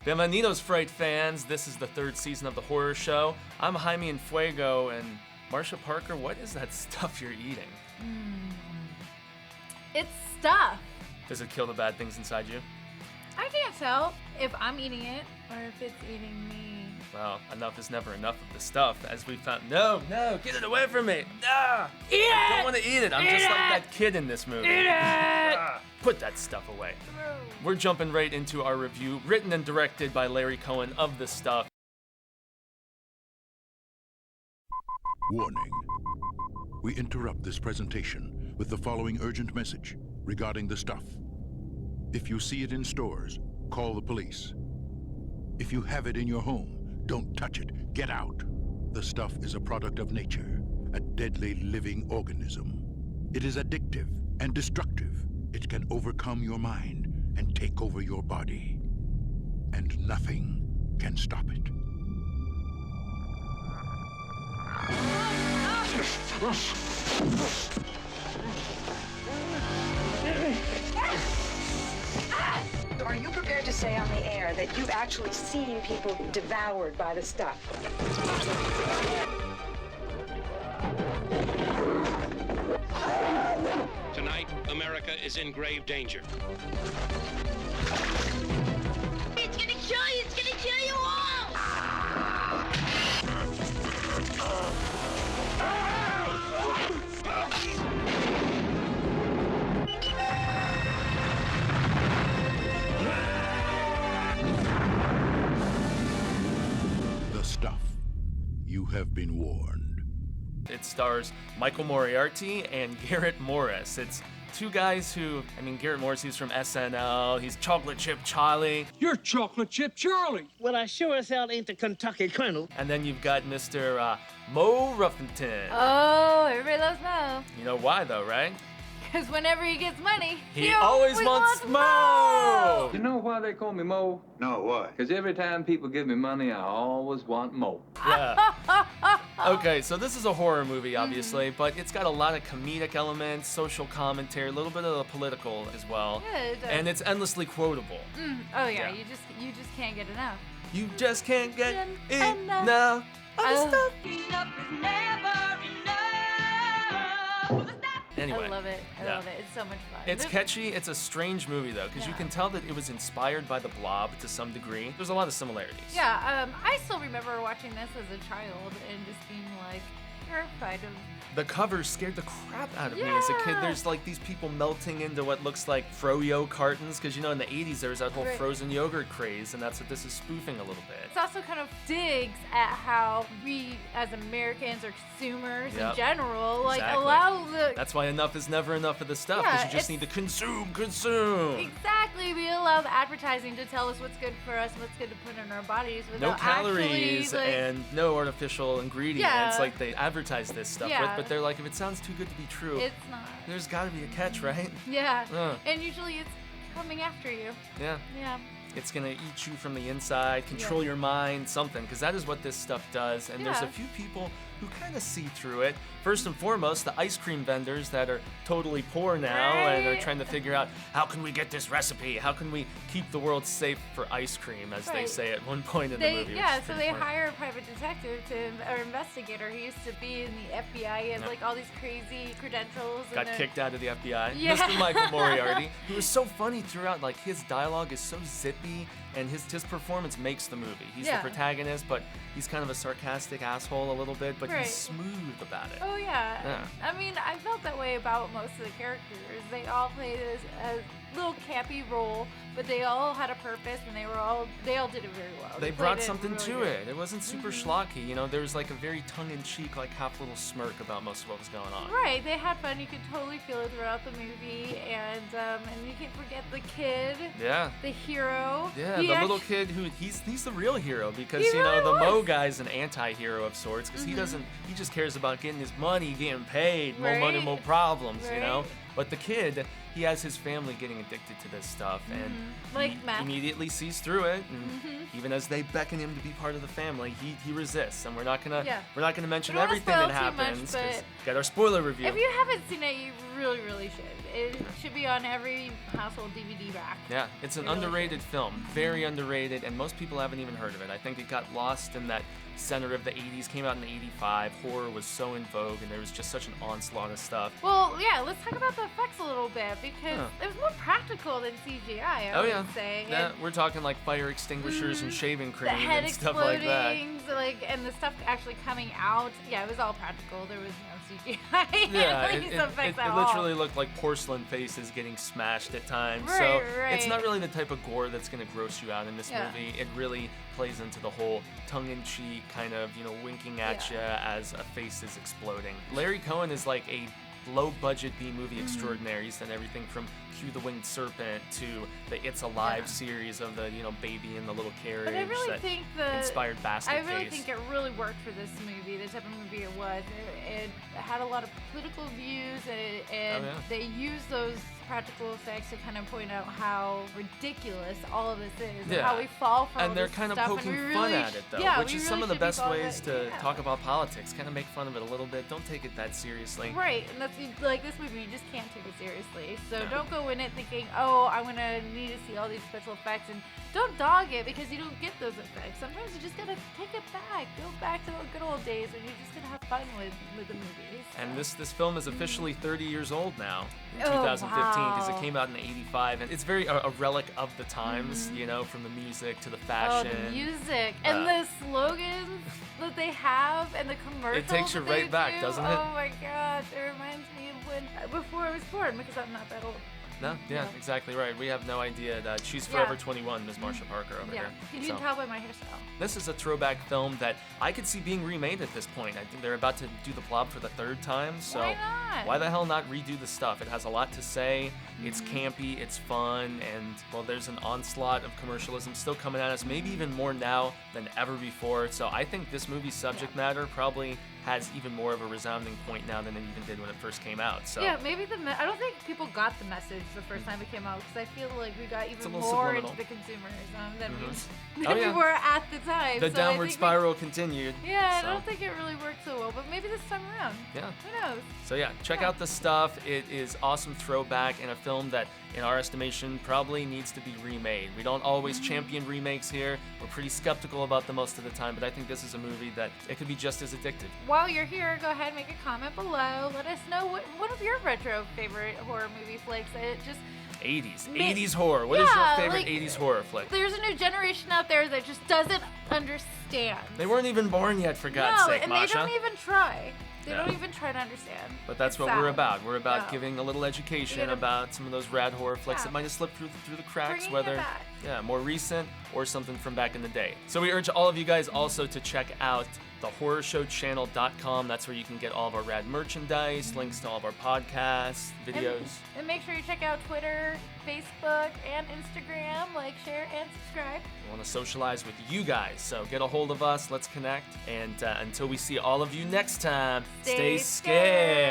Bienvenidos, Fright fans. This is the third season of the horror show. I'm Jaime and Fuego, and Marcia Parker, what is that stuff you're eating? It's stuff. Does it kill the bad things inside you? I can't tell if I'm eating it or if it's eating me. Well, enough is never enough of the stuff, as we found. No, get it away from me. Ah, Eat it! I don't want to eat it. I'm Eat just it! like that kid in this movie. Eat it! Ah, put that stuff away. We're jumping right into our review, written and directed by Larry Cohen of The Stuff. Warning. We interrupt this presentation with the following urgent message regarding The Stuff. If you see it in stores, call the police. If you have it in your home, don't touch it. Get out. The Stuff is a product of nature, a deadly living organism. It is addictive and destructive. It can overcome your mind and take over your body. And nothing can stop it. Are you prepared to say on the air that you've actually seen people devoured by the stuff? Tonight, America is in grave danger. It's gonna kill you! It's gonna kill you all! The Stuff. You have been warned. It stars Michael Moriarty and Garrett Morris. It's two guys who, Garrett Morris, he's from SNL, he's Chocolate Chip Charlie. You're Chocolate Chip Charlie. Well, I sure as hell ain't the Kentucky Colonel. And then you've got Mr. Mo Ruffington. Oh, everybody loves Mo. You know why though, right? Because whenever he gets money, He always wants Mo! You know why they call me Mo? No, why? Because every time people give me money, I always want Mo. Yeah. Okay, so this is a horror movie, obviously, but it's got a lot of comedic elements, social commentary, a little bit of the political as well. Yeah, it does. And it's endlessly quotable. Oh yeah, Yeah. you just can't get enough. You just can't get Enough. enough of the stuff. Enough is never enough. Anyway. I love it. I yeah. love it. It's so much fun. It's catchy. It's a strange movie, though, because you Yeah. can tell that it was inspired by The Blob to some degree. There's a lot of similarities. Yeah, I still remember watching this as a child and just being like terrified of. The cover scared the crap out of me as a kid. Yeah. There's like these people melting into what looks like Froyo cartons, because in the 80s there was that whole Right. frozen yogurt craze, and that's what this is spoofing a little bit. It's also kind of digs at how we, as Americans or consumers Yep. in general, like Exactly. allow the. That's why enough is never enough of the stuff, Yeah, because you just it's- need to consume. Exactly, we allow the advertising to tell us what's good for us, what's good to put in our bodies No without calories actually, like, and no artificial ingredients. Yeah. Like they advertise this stuff with, Yeah. but they're like, if it sounds too good to be true, It's not. there's got to be a catch, right? Yeah, Uh. and usually it's coming after you. Yeah. Yeah. It's gonna eat you from the inside, control your mind, something, because that is what this stuff does. And there's a Yeah. few people who kind of see through it. First and foremost, the ice cream vendors that are totally poor now and are Right. trying to figure out, how can we get this recipe? How can we keep the world safe for ice cream, as they Right. say at one point in the movie. which Yeah, is so pretty they funny. hire a private detective or investigator. He used to be in the FBI. He has Yep. like all these crazy credentials. Got and kicked out of the FBI. Yeah. Mr. Michael Moriarty, who was so funny throughout. Like, his dialogue is so zippy, and his performance makes the movie. He's Yeah. the protagonist, but he's kind of a sarcastic asshole a little bit, but Right. he's smooth about it. Oh yeah. Yeah. I mean, I felt that way about most of the characters. They all played a little campy role, but they all had a purpose, and they all did it very well. They played brought it something really to good. it. It wasn't super schlocky. There was like a very tongue-in-cheek, like half little smirk about most of what was going on. Right, they had fun. You could totally feel it throughout the movie, and you can't forget the kid, Yeah. the hero. Yeah, He the little actu- kid who he's the real hero, because He really the Mo was. guy's an anti-hero of sorts, because he just cares about getting his money, getting paid, more money, Right. more problems, Right. But the kid, he has his family getting addicted to this stuff, and Like he meth. immediately sees through it. And even as they beckon him to be part of the family, he resists. And we're not gonna mention We don't wanna everything spoil that too much, happens. but 'Cause got our spoiler review. If you haven't seen it, you really, really should. It should be on every household DVD rack. Yeah, it's an It really underrated film, very underrated, and most people haven't even heard of it. I think it got lost in that center of the 80s, came out in '85. Horror was so in vogue, and there was just such an onslaught of stuff. Well, yeah, let's talk about the effects a little bit because it was more practical than CGI, I would say. Yeah, we're talking like fire extinguishers and shaving cream The head and stuff like that. exploding, and the stuff actually coming out. Yeah, it was all practical. There was no CGI. Yeah, These effects it at all. literally looked like porcelain faces getting smashed at times. Right, so right. it's not really the type of gore that's going to gross you out in this Yeah. movie. It really plays into the whole tongue-in-cheek kind of, winking at you as a face is exploding. Larry Cohen is like a low-budget B-movie extraordinaire. He's done everything from Cue the Winged Serpent to the It's Alive series of the, baby in the little carriage But I really that think inspired Basket I really Case. think it really worked for this movie, the type of movie it was. It had a lot of political views, and they used those practical effects to kind of point out how ridiculous all of this is, and how we fall for all and they're this kind of stuff, poking and we fun really at it, though, yeah, which we is really some of the should be best following ways it, to talk about politics. Kind of make fun of it a little bit. Don't take it that seriously. Right, and that's like this movie, you just can't take it seriously. So don't go in it thinking, oh, I'm gonna need to see all these special effects, and don't dog it because you don't get those effects. Sometimes you just gotta take it back, go back to the good old days when you're just gonna have fun with the movies. And this film is officially 30 years old now, in Oh, 2015, because wow. it came out in '85, and it's very a relic of the times, from the music to the fashion. Oh, the music and the slogans that they have and the commercials. It takes you that they right back, do. doesn't it? Oh my gosh, it reminds me of when before I was born, because I'm not that old. No, yeah, exactly right. We have no idea that she's forever 21, Ms. Marcia Parker over here. You can tell by my hairstyle. This is a throwback film that I could see being remade at this point. I think they're about to do The Blob for the 3rd time, so Why not? why the hell not redo the stuff? It has a lot to say, it's campy, it's fun, and, well, there's an onslaught of commercialism still coming at us, maybe even more now than ever before. So I think this movie's subject matter probably has even more of a resounding point now than it even did when it first came out. So yeah, maybe I don't think people got the message the first time it came out, because I feel like we got even little more subliminal. into the consumerism than Oh, we yeah. were at the time. the So I downward think spiral continued. I so. don't think it really worked so well, but maybe this time around. Yeah. Who knows? So yeah, check out the stuff. It is awesome throwback and a film that, in our estimation, probably needs to be remade. We don't always champion remakes here. We're pretty skeptical about them most of the time, but I think this is a movie that it could be just as addictive. While you're here, go ahead and make a comment below. Let us know what one of your retro favorite horror movie flicks. It just 80s horror. What is your favorite 80s horror flick? There's a new generation out there that just doesn't understand. They weren't even born yet, for God's sake, and Masha. they don't even try. They Yeah. don't even try to understand. But that's It's what sad. we're about. We're about Yeah. giving a little education We're gonna- about some of those rad horror flicks Yeah. that might have slipped through the cracks, Bringing it whether back. more recent or something from back in the day. So we urge all of you guys also to check out thehorrorshowchannel.com. That's where you can get all of our rad merchandise, links to all of our podcasts, videos. And make sure you check out Twitter, Facebook, and Instagram. Like, share, and subscribe. We want to socialize with you guys, so get a hold of us. Let's connect. And until we see all of you next time, Stay stay scared.